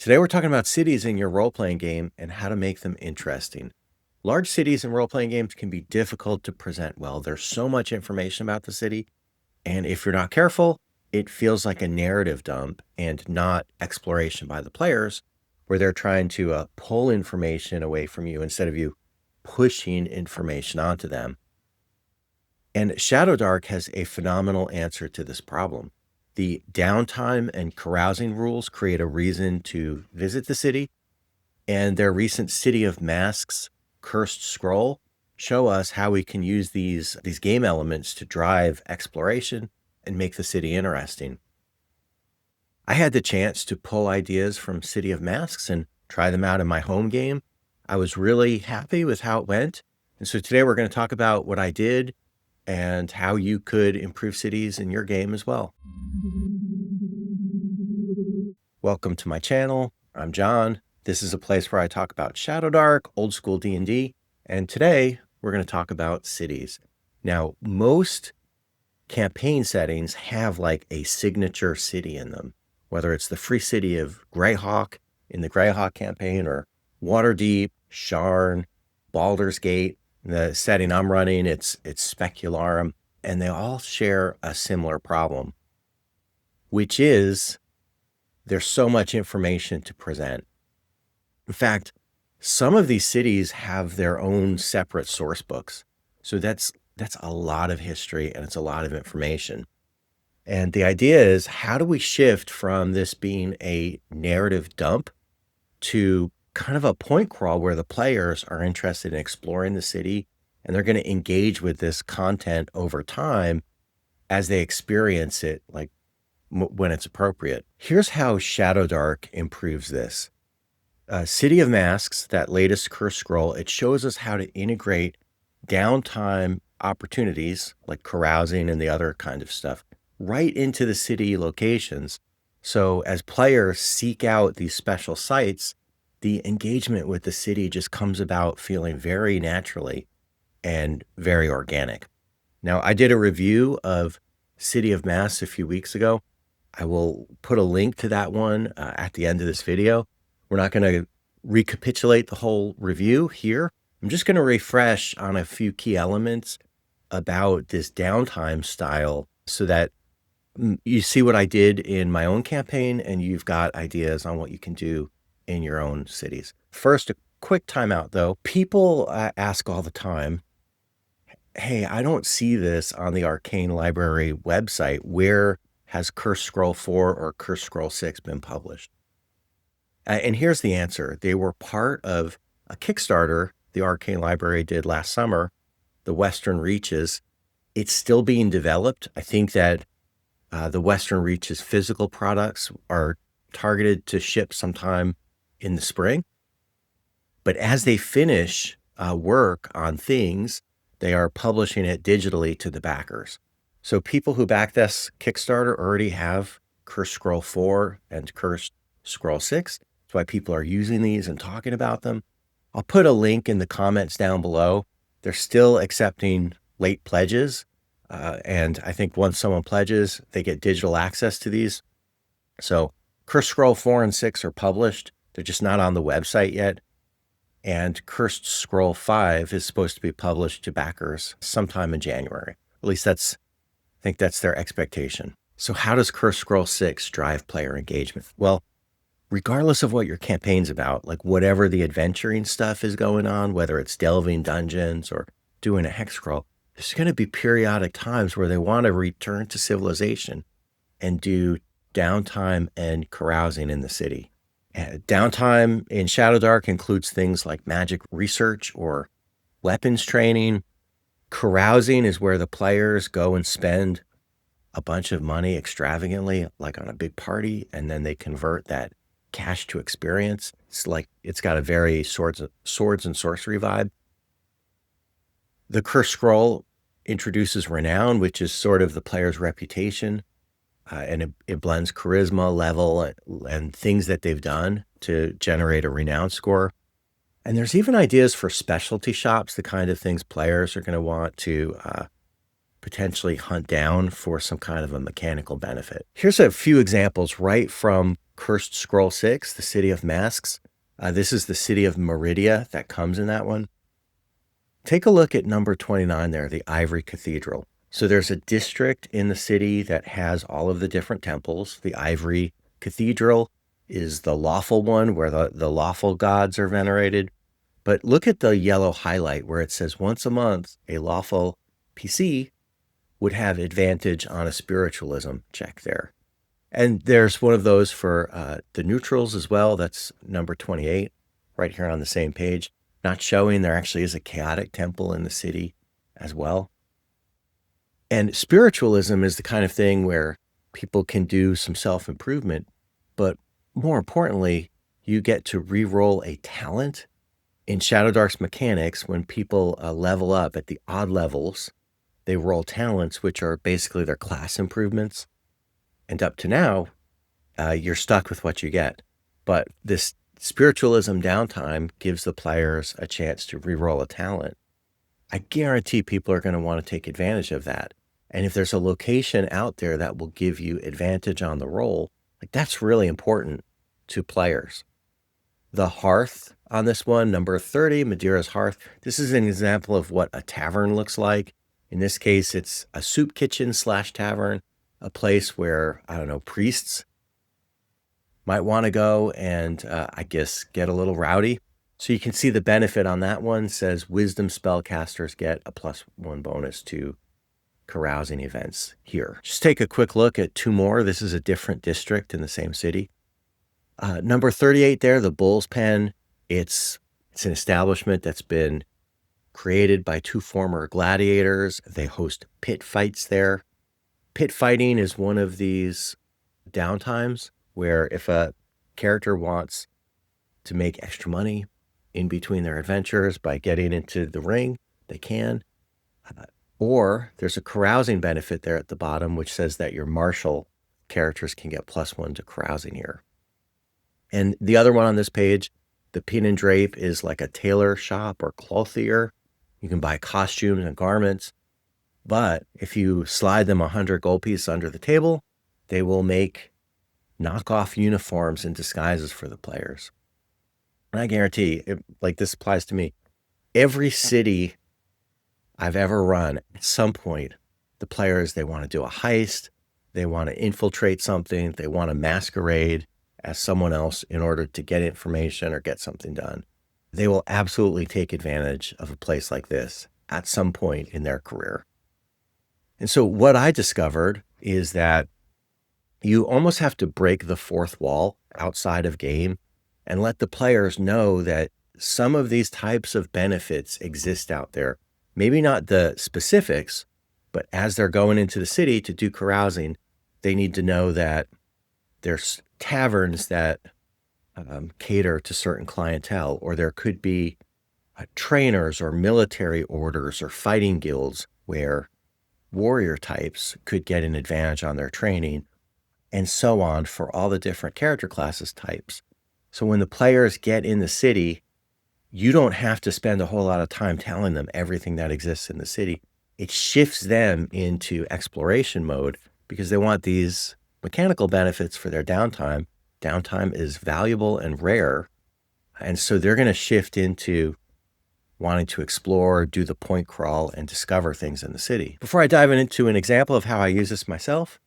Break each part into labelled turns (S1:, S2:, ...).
S1: Today we're talking about cities in your role-playing game and how to make them interesting. Large cities in role-playing games can be difficult to present well. There's so much information about the city, and if you're not careful, it feels like a narrative dump and not exploration by the players, where they're trying to pull information away from you instead of you pushing information onto them. And Shadowdark has a phenomenal answer to this problem. The downtime and carousing rules create a reason to visit the city, and their recent City of Masks cursed scroll show us how we can use these game elements to drive exploration and make the city interesting. I had the chance to pull ideas from City of Masks and try them out in my home game. I was really happy with how it went. And so today we're going to talk about what I did and how you could improve cities in your game as well. Welcome to my channel. I'm John. This is a place where I talk about Shadowdark, old school D&D, and today we're going to talk about cities. Now, most campaign settings have like a signature city in them, whether it's the free city of Greyhawk in the Greyhawk campaign or Waterdeep, Sharn, Baldur's Gate. The setting I'm running, it's Specularum, and they all share a similar problem, which is there's so much information to present. In fact, some of these cities have their own separate source books. So that's a lot of history and it's a lot of information. And the idea is, how do we shift from this being a narrative dump to kind of a point crawl where the players are interested in exploring the city and they're going to engage with this content over time as they experience it, like when it's appropriate. Here's how Shadowdark improves this. City of Masks, that latest curse scroll, it shows us how to integrate downtime opportunities like carousing and the other kind of stuff right into the city locations. So as players seek out these special sites, the engagement with the city just comes about feeling very naturally and very organic. Now, I did a review of City of Masks a few weeks ago. I will put a link to that one at the end of this video. We're not going to recapitulate the whole review here. I'm just going to refresh on a few key elements about this downtime style so that you see what I did in my own campaign and you've got ideas on what you can do in your own cities. First, a quick timeout though. People ask all the time, hey, I don't see this on the Arcane Library website. Where has Curse Scroll 4 or Curse Scroll 6 been published? And here's the answer. They were part of a Kickstarter the Arcane Library did last summer, the Western Reaches. It's still being developed. I think that the Western Reaches physical products are targeted to ship sometime in the spring. But as they finish work on things, they are publishing it digitally to the backers. So people who back this Kickstarter already have Curse Scroll 4 and Curse Scroll 6. That's why people are using these and talking about them. I'll put a link in the comments down below. They're still accepting late pledges. And I think once someone pledges, they get digital access to these. So Curse Scroll 4 and 6 are published. They're just not on the website yet. And Cursed Scroll 5 is supposed to be published to backers sometime in January. At least I think that's their expectation. So how does Cursed Scroll 6 drive player engagement? Well, regardless of what your campaign's about, like whatever the adventuring stuff is going on, whether it's delving dungeons or doing a hex scroll, there's going to be periodic times where they want to return to civilization and do downtime and carousing in the city. Downtime in Shadowdark includes things like magic research or weapons training. Carousing is where the players go and spend a bunch of money extravagantly, like on a big party, and then they convert that cash to experience. It's like it's got a very swords and sorcery vibe. The Curse Scroll introduces Renown, which is sort of the player's reputation. And it blends charisma, level, and things that they've done to generate a renown score. And there's even ideas for specialty shops, the kind of things players are going to want to potentially hunt down for some kind of a mechanical benefit. Here's a few examples right from Cursed Scroll 6, the City of Masks. This is the city of Meridia that comes in that one. Take a look at number 29 there, the Ivory Cathedral. So there's a district in the city that has all of the different temples. The Ivory Cathedral is the lawful one where the lawful gods are venerated. But look at the yellow highlight where it says once a month, a lawful PC would have advantage on a spiritualism check there. And there's one of those for the neutrals as well. That's number 28, right here on the same page. Not showing there actually is a chaotic temple in the city as well. And spiritualism is the kind of thing where people can do some self-improvement, but more importantly, you get to re-roll a talent. In Shadowdark's mechanics, when people level up at the odd levels, they roll talents, which are basically their class improvements. And up to now, you're stuck with what you get. But this spiritualism downtime gives the players a chance to re-roll a talent. I guarantee people are going to want to take advantage of that. And if there's a location out there that will give you advantage on the roll, like that's really important to players. The hearth on this one, number 30, Madeira's Hearth. This is an example of what a tavern looks like. In this case, it's a soup kitchen / tavern, a place where, I don't know, priests might want to go and I guess get a little rowdy. So you can see the benefit on that one. Says wisdom spellcasters get a +1 bonus to carousing events here. Just take a quick look at two more. This is a different district in the same city. Number 38 there, the Bull's Pen. It's an establishment that's been created by two former gladiators. They host pit fights there. Pit fighting is one of these downtimes where if a character wants to make extra money in between their adventures by getting into the ring, they can. Or there's a carousing benefit there at the bottom, which says that your martial characters can get +1 to carousing here. And the other one on this page, the Pin and Drape, is like a tailor shop or clothier. You can buy costumes and garments. But if you slide them 100 gold pieces under the table, they will make knockoff uniforms and disguises for the players. And I guarantee, like this applies to me, every city I've ever run, at some point, the players, they want to do a heist, they want to infiltrate something, they want to masquerade as someone else in order to get information or get something done. They will absolutely take advantage of a place like this at some point in their career. And so what I discovered is that you almost have to break the fourth wall outside of game and let the players know that some of these types of benefits exist out there. Maybe not the specifics, but as they're going into the city to do carousing, they need to know that there's taverns that cater to certain clientele, or there could be trainers or military orders or fighting guilds where warrior types could get an advantage on their training, and so on for all the different character classes types. So when the players get in the city, you don't have to spend a whole lot of time telling them everything that exists in the city. It shifts them into exploration mode because they want these mechanical benefits for their downtime. Downtime is valuable and rare. And so they're going to shift into wanting to explore, do the point crawl, and discover things in the city. Before I dive into an example of how I use this myself,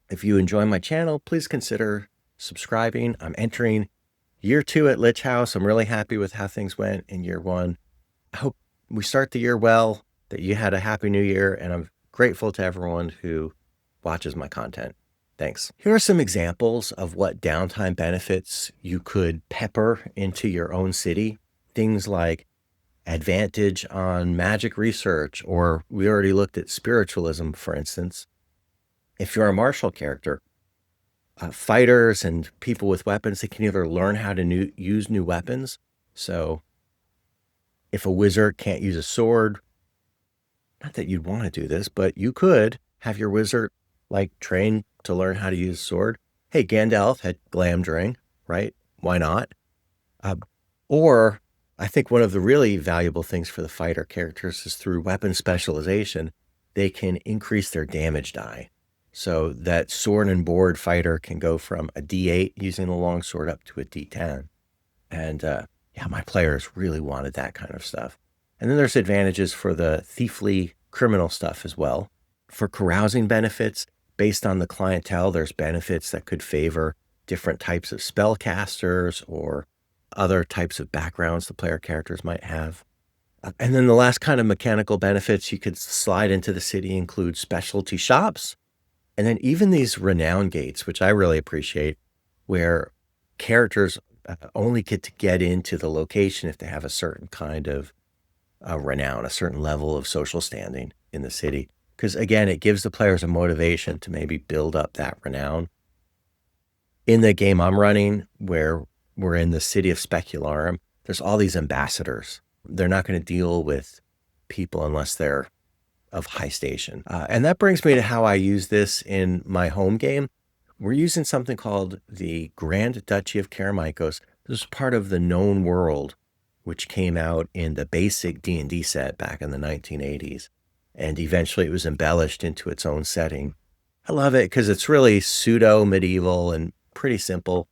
S1: if you enjoy my channel, please consider subscribing. I'm entering year 2 at Lich House. I'm really happy with how things went in year 1. I hope we start the year well, that you had a happy new year, and I'm grateful to everyone who watches my content. Thanks. Here are some examples of what downtime benefits you could pepper into your own city. Things like advantage on magic research, or we already looked at spiritualism, for instance. If you're a martial character, fighters and people with weapons, they can either learn how to use new weapons. So if a wizard can't use a sword, not that you'd want to do this, but you could have your wizard like train to learn how to use a sword. Hey, Gandalf had Glamdring, right? Why not? Or I think one of the really valuable things for the fighter characters is through weapon specialization, they can increase their damage die. So that sword and board fighter can go from a D8 using the longsword up to a D10. And yeah, my players really wanted that kind of stuff. And then there's advantages for the thiefly criminal stuff as well. For carousing benefits, based on the clientele, there's benefits that could favor different types of spellcasters or other types of backgrounds the player characters might have. And then the last kind of mechanical benefits you could slide into the city include specialty shops, and then even these renown gates, which I really appreciate, where characters only get into the location if they have a certain kind of renown, a certain level of social standing in the city. Because again, it gives the players a motivation to maybe build up that renown. In the game I'm running, where we're in the city of Specularum, there's all these ambassadors. They're not going to deal with people unless they're of high station. And that brings me to how I use this in my home game. We're using something called the Grand Duchy of Karameikos. This is part of the known world, which came out in the basic D&D set back in the 1980s. And eventually it was embellished into its own setting. I love it because it's really pseudo-medieval and pretty simple.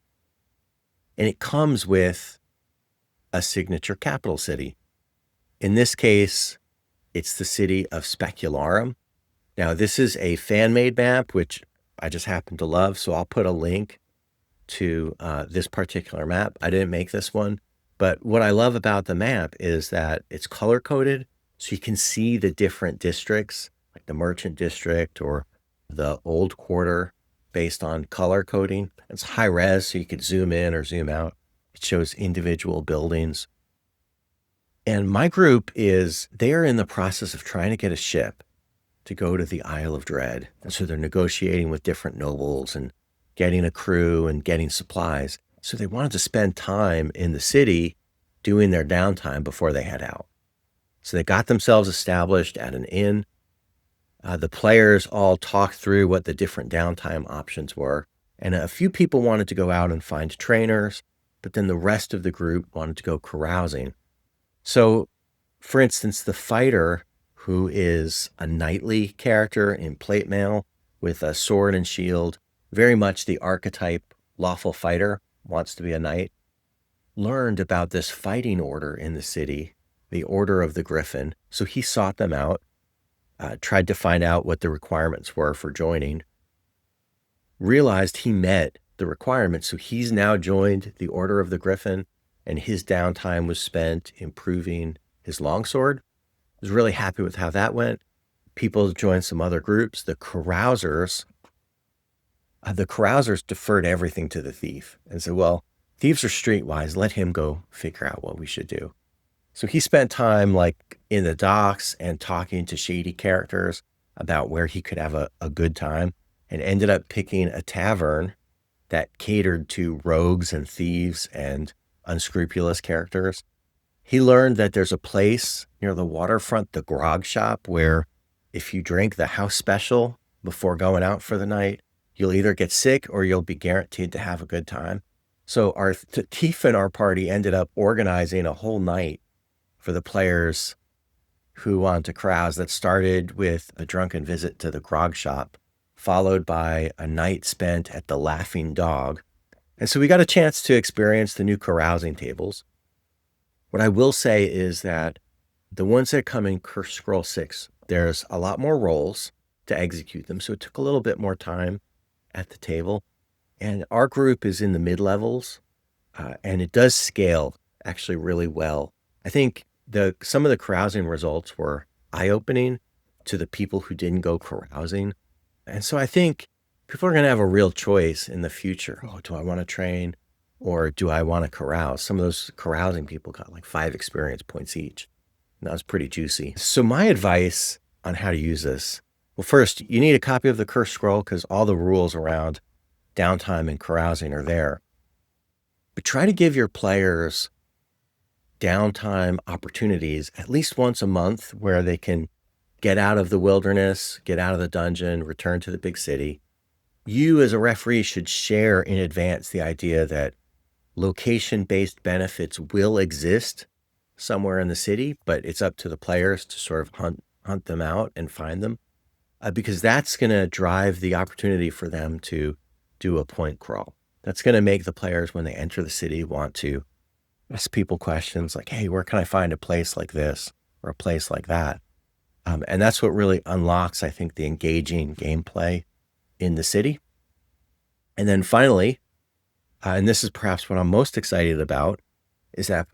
S1: And it comes with a signature capital city. In this case, it's the city of Specularum. Now, this is a fan-made map, which I just happen to love, so I'll put a link to this particular map. I didn't make this one, but what I love about the map is that it's color-coded, so you can see the different districts, like the Merchant District or the Old Quarter, based on color coding. It's high-res, so you could zoom in or zoom out. It shows individual buildings. And my group they're in the process of trying to get a ship to go to the Isle of Dread. And so they're negotiating with different nobles and getting a crew and getting supplies. So they wanted to spend time in the city doing their downtime before they head out. So they got themselves established at an inn. The players all talked through what the different downtime options were. And a few people wanted to go out and find trainers, but then the rest of the group wanted to go carousing. So, for instance, the fighter, who is a knightly character in plate mail with a sword and shield, very much the archetype lawful fighter, wants to be a knight, learned about this fighting order in the city, the Order of the Griffin. So he sought them out, tried to find out what the requirements were for joining, realized he met the requirements. So he's now joined the Order of the Griffin, and his downtime was spent improving his longsword. I was really happy with how that went. People joined some other groups. The carousers deferred everything to the thief and said, well, thieves are streetwise. Let him go figure out what we should do. So he spent time like in the docks and talking to shady characters about where he could have a good time, and ended up picking a tavern that catered to rogues and thieves and unscrupulous characters. He learned that there's a place near the waterfront, the grog shop, where if you drink the house special before going out for the night, you'll either get sick or you'll be guaranteed to have a good time. So our thief in our party ended up organizing a whole night for the players who want to carouse that started with a drunken visit to the grog shop, followed by a night spent at the Laughing Dog. And so we got a chance to experience the new carousing tables. What I will say is that the ones that come in Curse Scroll 6, there's a lot more rolls to execute them. So it took a little bit more time at the table. And our group is in the mid-levels, and it does scale actually really well. I think some of the carousing results were eye-opening to the people who didn't go carousing. And so I think people are going to have a real choice in the future. Oh, do I want to train or do I want to carouse? Some of those carousing people got like 5 experience points each. And that was pretty juicy. So my advice on how to use this, well, first, you need a copy of the Curse Scroll because all the rules around downtime and carousing are there. But try to give your players downtime opportunities at least once a month where they can get out of the wilderness, get out of the dungeon, return to the big city. You as a referee should share in advance the idea that location-based benefits will exist somewhere in the city, but it's up to the players to sort of hunt them out and find them. because that's going to drive the opportunity for them to do a point crawl. That's going to make the players, when they enter the city, want to ask people questions like, hey, where can I find a place like this or a place like that? And that's what really unlocks, I think, the engaging gameplay in the city. And then finally, and this is perhaps what I'm most excited about, is that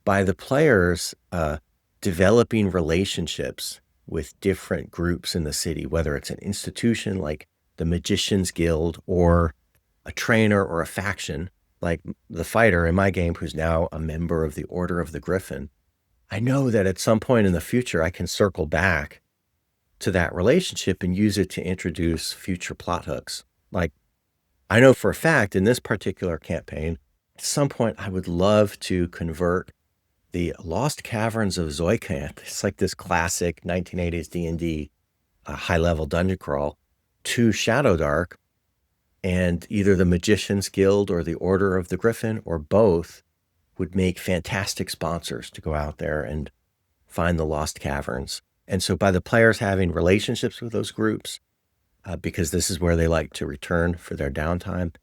S1: by the players developing relationships with different groups in the city, whether it's an institution like the Magician's Guild or a trainer or a faction like the fighter in my game, who's now a member of the Order of the Griffin, I know that at some point in the future, I can circle back to that relationship and use it to introduce future plot hooks. Like, I know for a fact in this particular campaign, at some point I would love to convert the Lost Caverns of Zoikanth. It's like this classic 1980s D&D high-level dungeon crawl to Shadowdark, and either the Magician's Guild or the Order of the Griffin or both would make fantastic sponsors to go out there and find the Lost Caverns. And so by the players having relationships with those groups, because this is where they like to return for their downtime,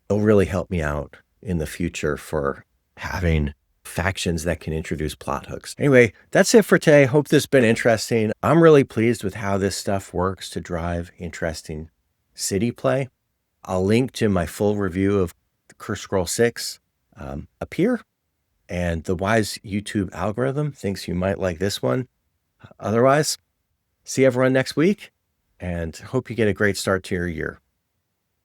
S1: it'll really help me out in the future for having factions that can introduce plot hooks. Anyway, that's it for today. Hope this has been interesting. I'm really pleased with how this stuff works to drive interesting city play. I'll link to my full review of Curse Scroll 6 up here. And the wise YouTube algorithm thinks you might like this one. Otherwise, see everyone next week, and hope you get a great start to your year.